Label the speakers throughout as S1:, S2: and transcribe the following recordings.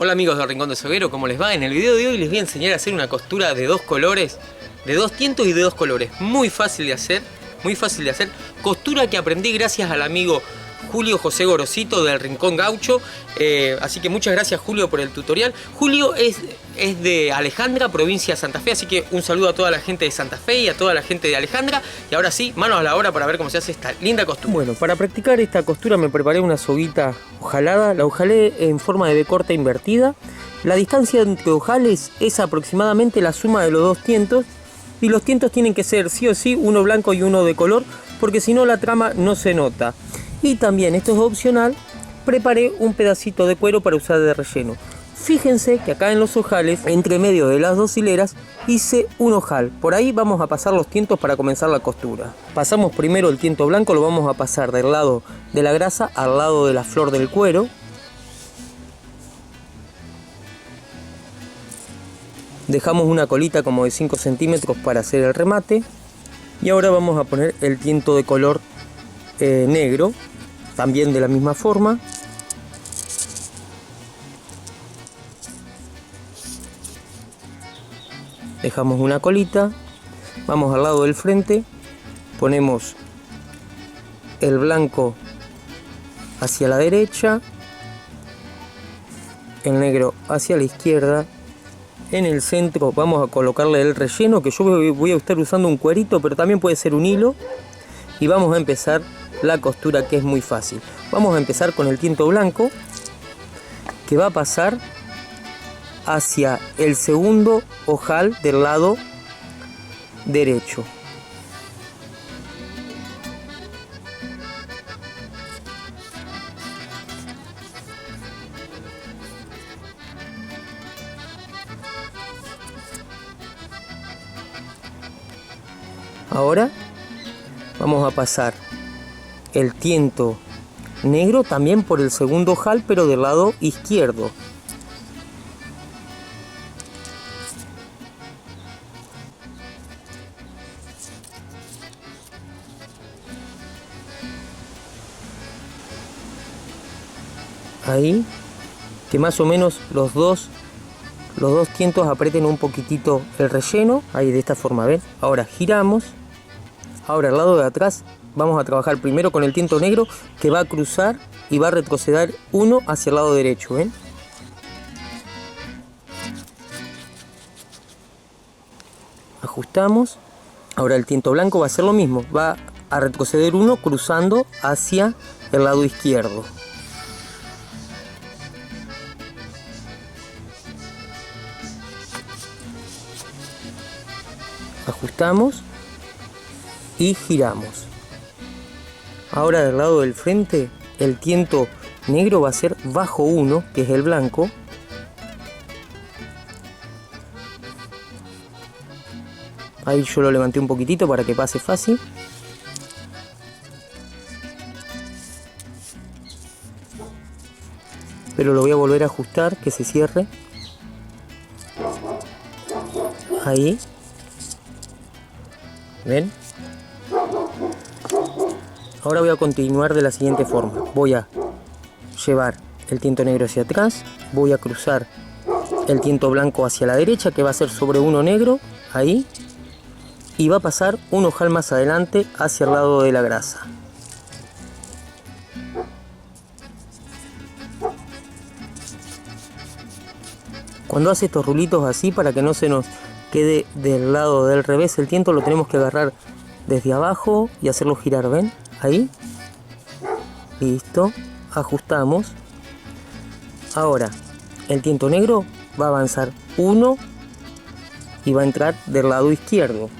S1: Hola amigos del Rincón de Soguero, ¿cómo les va? En el video de hoy les voy a enseñar a hacer una costura de dos colores, de dos tientos y de dos colores. Muy fácil de hacer, muy fácil de hacer. Costura que aprendí gracias al amigo Julio José Gorosito del Rincón Gaucho. Así que muchas gracias Julio por el tutorial. Julio es de Alejandra, provincia de Santa Fe, así que un saludo a toda la gente de Santa Fe y a toda la gente de Alejandra. Y ahora sí, manos a la obra para ver cómo se hace esta linda costura. Bueno, para practicar esta costura me preparé una soguita ojalada. La ojalé en forma de B corta invertida. La distancia entre ojales es aproximadamente la suma de los dos tientos. Y los tientos tienen que ser sí o sí uno blanco y uno de color, porque si no la trama no se nota. Y también, esto es opcional, preparé un pedacito de cuero para usar de relleno. Fíjense que acá en los ojales, entre medio de las dos hileras, hice un ojal. Por ahí vamos a pasar los tientos para comenzar la costura. Pasamos primero el tiento blanco, lo vamos a pasar del lado de la grasa al lado de la flor del cuero. Dejamos una colita como de 5 centímetros para hacer el remate. Y ahora vamos a poner el tiento de color negro, también de la misma forma. Dejamos una colita, vamos al lado del frente, ponemos el blanco hacia la derecha, el negro hacia la izquierda. En el centro vamos a colocarle el relleno, que yo voy a estar usando un cuerito, pero también puede ser un hilo. Y vamos a empezar la costura, que es muy fácil. Vamos a empezar con el tiento blanco, que va a pasar hacia el segundo ojal del lado derecho. Ahora vamos a pasar el tiento negro también por el segundo ojal, pero del lado izquierdo. Ahí, que más o menos los dos tientos aprieten un poquitito el relleno. Ahí, de esta forma, ¿ven? Ahora giramos. Ahora al lado de atrás vamos a trabajar primero con el tiento negro, que va a cruzar y va a retroceder uno hacia el lado derecho, ¿ven? Ajustamos. Ahora el tiento blanco va a hacer lo mismo, va a retroceder uno cruzando hacia el lado izquierdo. Ajustamos y giramos. Ahora del lado del frente el tiento negro va a ser bajo 1, que es el blanco. Ahí yo lo levanté un poquitito para que pase fácil. Pero lo voy a volver a ajustar, que se cierre. Ahí. ¿Ven? Ahora voy a continuar de la siguiente forma. Voy a llevar el tiento negro hacia atrás, voy a cruzar el tiento blanco hacia la derecha, que va a ser sobre uno negro, ahí, y va a pasar un ojal más adelante hacia el lado de la grasa. Cuando hace estos rulitos así, para que no se nos quede del lado del revés el tiento, lo tenemos que agarrar desde abajo y hacerlo girar, ¿ven? Ahí. Listo. Ajustamos. Ahora el tiento negro va a avanzar uno y va a entrar del lado izquierdo.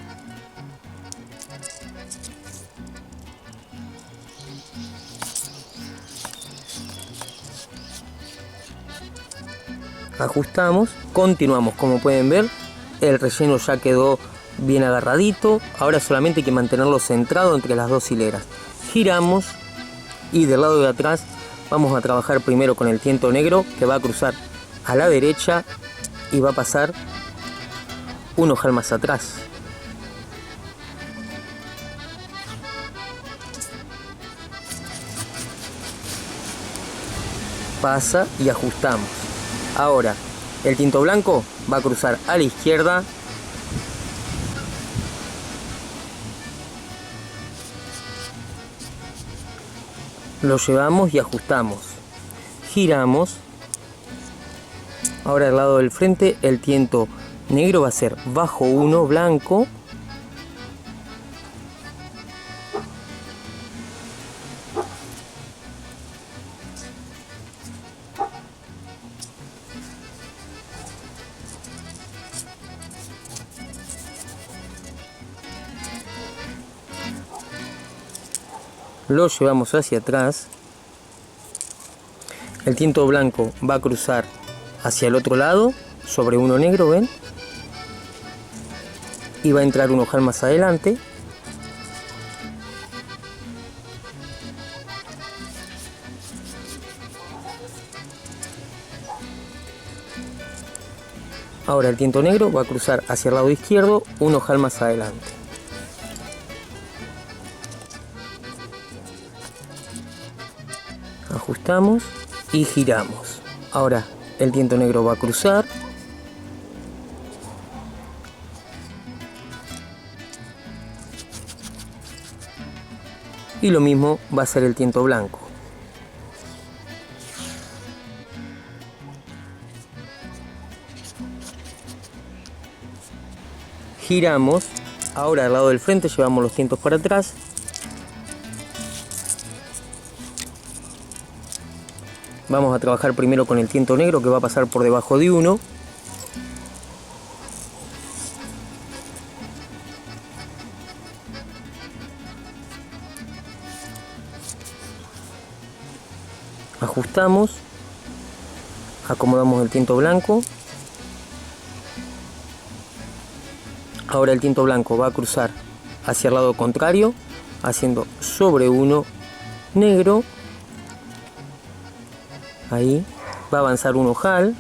S1: Ajustamos, continuamos. Como pueden ver, el relleno ya quedó bien agarradito. Ahora solamente hay que mantenerlo centrado entre las dos hileras. Giramos y del lado de atrás vamos a trabajar primero con el tiento negro, que va a cruzar a la derecha y va a pasar un ojal más atrás. Pasa y ajustamos. Ahora, el tinto blanco va a cruzar a la izquierda. Lo llevamos y ajustamos. Giramos. Ahora al lado del frente el tiento negro va a ser bajo 1 blanco. Lo llevamos hacia atrás. El tiento blanco va a cruzar hacia el otro lado, sobre uno negro, ¿ven? Y va a entrar un ojal más adelante. Ahora el tiento negro va a cruzar hacia el lado izquierdo, un ojal más adelante. Ajustamos y giramos. Ahora el tiento negro va a cruzar. Y lo mismo va a ser el tiento blanco. Giramos. Ahora al lado del frente llevamos los tientos para atrás. Vamos a trabajar primero con el tiento negro que va a pasar por debajo de uno. Ajustamos. Acomodamos el tiento blanco. Ahora el tiento blanco va a cruzar hacia el lado contrario, haciendo sobre uno negro. Ahí va a avanzar un ojal.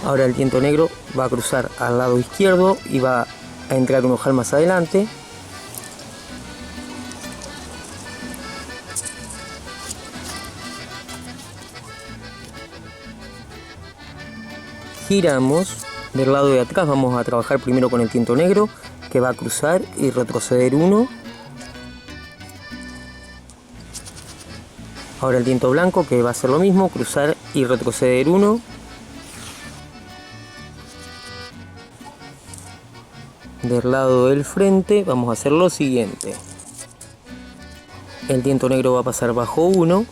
S1: Ahora el tiento negro va a cruzar al lado izquierdo y va a entrar un ojal más adelante. Giramos. Del lado de atrás vamos a trabajar primero con el tiento negro que va a cruzar y retroceder uno. Ahora el tiento blanco que va a hacer lo mismo, cruzar y retroceder uno. Del lado del frente vamos a hacer lo siguiente. El tiento negro va a pasar bajo uno.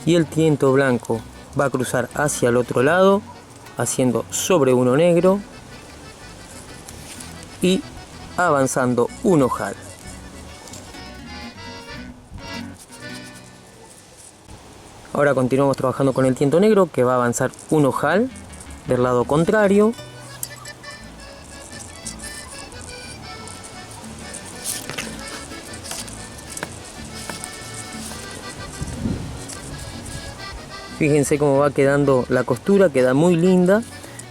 S1: Y el tiento blanco va a cruzar hacia el otro lado, haciendo sobre uno negro y avanzando un ojal. Ahora continuamos trabajando con el tiento negro que va a avanzar un ojal del lado contrario. Fíjense cómo va quedando la costura, queda muy linda.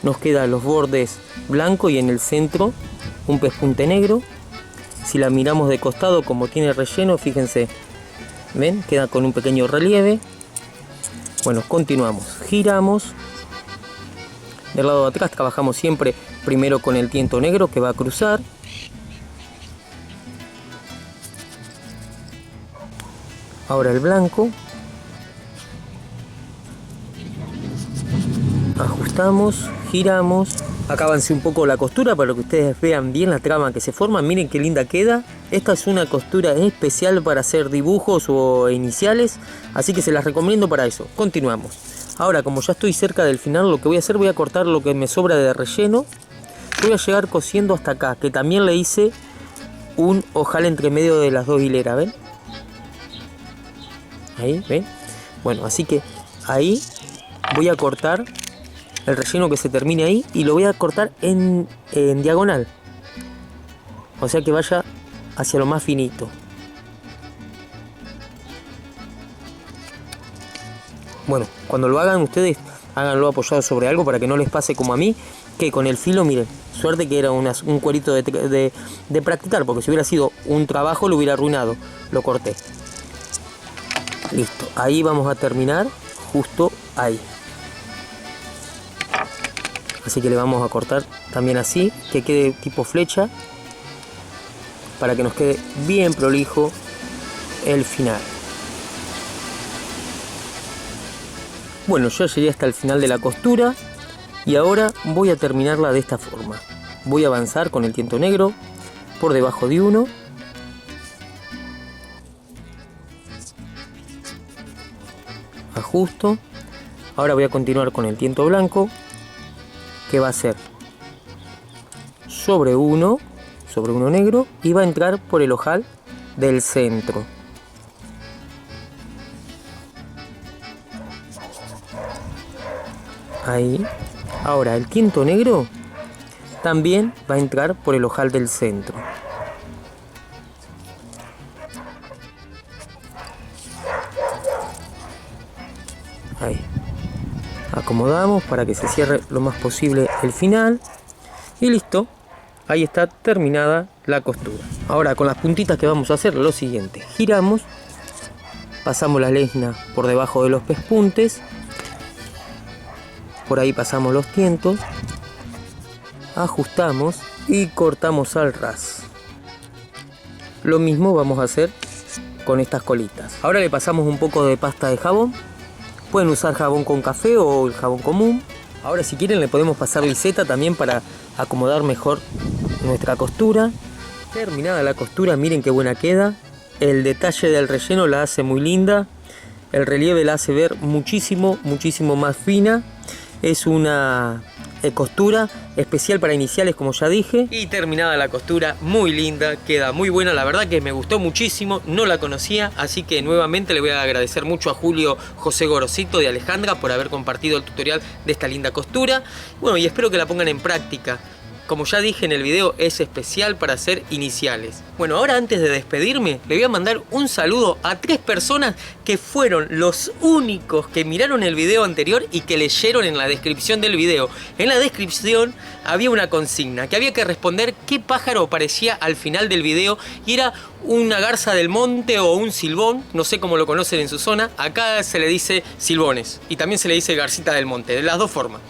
S1: Nos quedan los bordes blancos y en el centro un pespunte negro. Si la miramos de costado como tiene relleno, fíjense, ven, queda con un pequeño relieve. Bueno, continuamos, giramos. Del lado de atrás trabajamos siempre primero con el tiento negro que va a cruzar. Ahora el blanco. Ajustamos, giramos. Acá avancé un poco la costura para que ustedes vean bien la trama que se forma. Miren qué linda queda. Esta es una costura especial para hacer dibujos o iniciales, así que se las recomiendo para eso. Continuamos. Ahora, como ya estoy cerca del final, lo que voy a hacer, voy a cortar lo que me sobra de relleno. Voy a llegar cosiendo hasta acá, que también le hice un ojal entre medio de las dos hileras, ¿ven? Ahí, ¿ven? Bueno, así que ahí voy a cortar el relleno que se termine ahí y lo voy a cortar en diagonal, o sea que vaya hacia lo más finito. Bueno, cuando lo hagan ustedes, háganlo apoyado sobre algo para que no les pase como a mí, que con el filo, miren, suerte que era un cuerito de practicar, porque si hubiera sido un trabajo lo hubiera arruinado. Lo corté. Listo, ahí vamos a terminar, justo ahí. Así que le vamos a cortar también así, que quede tipo flecha, para que nos quede bien prolijo el final. Bueno, yo llegué hasta el final de la costura y ahora voy a terminarla de esta forma. Voy a avanzar con el tiento negro por debajo de uno. Ajusto. Ahora voy a continuar con el tiento blanco, que va a ser sobre uno negro y va a entrar por el ojal del centro. Ahí. Ahora el tiento negro también va a entrar por el ojal del centro. Ahí. Acomodamos para que se cierre lo más posible el final. Y listo. Ahí está terminada la costura. Ahora con las puntitas que vamos a hacer lo siguiente. Giramos. Pasamos la lezna por debajo de los pespuntes. Por ahí pasamos los tientos. Ajustamos y cortamos al ras. Lo mismo vamos a hacer con estas colitas. Ahora le pasamos un poco de pasta de jabón. Pueden usar jabón con café o el jabón común. Ahora si quieren le podemos pasar liseta también para acomodar mejor nuestra costura. Terminada la costura, miren qué buena queda. El detalle del relleno la hace muy linda. El relieve la hace ver muchísimo más fina. Es una costura especial para iniciales, como ya dije. Y terminada la costura, muy linda, queda muy buena. La verdad que me gustó muchísimo, no la conocía. Así que nuevamente le voy a agradecer mucho a Julio José Gorosito de Alejandra por haber compartido el tutorial de esta linda costura. Bueno, y espero que la pongan en práctica. Como ya dije en el video, es especial para hacer iniciales. Bueno, ahora antes de despedirme, le voy a mandar un saludo a 3 personas que fueron los únicos que miraron el video anterior y que leyeron en la descripción del video. En la descripción había una consigna que había que responder qué pájaro aparecía al final del video y era una garza del monte o un silbón, no sé cómo lo conocen en su zona. Acá se le dice silbones y también se le dice garcita del monte, de las dos formas.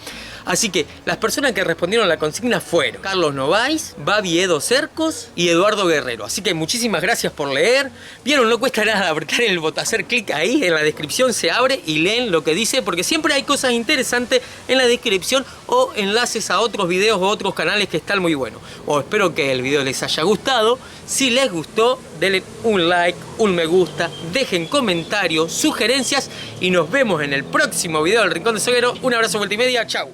S1: Así que las personas que respondieron a la consigna fueron Carlos Novaes, Babi Edo Cercos y Eduardo Guerrero. Así que muchísimas gracias por leer. Vieron, no cuesta nada apretar el botón, hacer clic ahí, en la descripción se abre y leen lo que dice, porque siempre hay cosas interesantes en la descripción o enlaces a otros videos o otros canales que están muy buenos. O espero que el video les haya gustado. Si les gustó, denle un like, un me gusta, dejen comentarios, sugerencias y nos vemos en el próximo video del Rincón de Soguero. Un abrazo multimedia, chau.